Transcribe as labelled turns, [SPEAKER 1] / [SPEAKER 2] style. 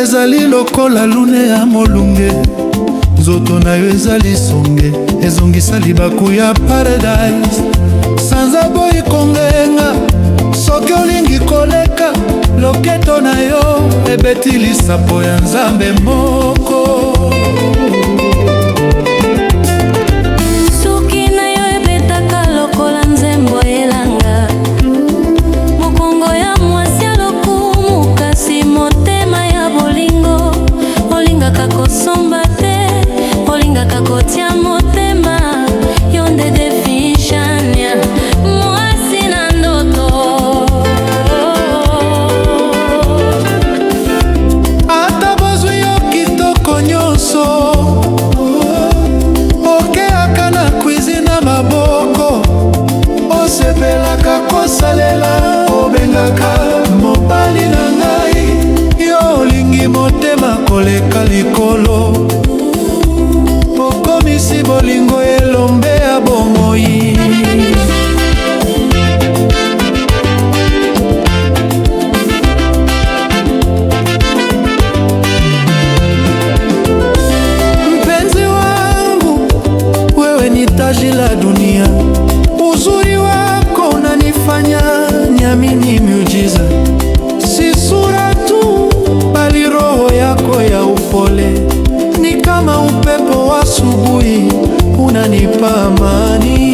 [SPEAKER 1] Ezali lokola lune ya molunge, nzoto na yo ezali songe, ezongisa libaku ya paradise. Sanza boyi kongenga, soki olingi koleka, loketo na yo ebeti lisapo ya Nzambe moko.
[SPEAKER 2] Suki na yo ebetaka lokola nzembo elanga, mokongo ya mwasi ya lokumu, kasi motema ya bolingo. Olingaka kosomba te, olingaka kotia motema, yo nde defishania mwasi na ndoto.
[SPEAKER 1] Ata bozwi yo kitoko nyonso, okeaka na cuisine na maboko, osepelaka kosalela, obengaka mobali na ngai. Yo olingi motema koleka likolo, okomisi bolingo elombe ya bomoi. Mpenzi wangu, wewe ni taji la dunia, uzuri wako unanifanya niamini miujiza. Si sura tu, bali roho yako ya upole, ni kama upepo wa asubuhi, unanipa amani.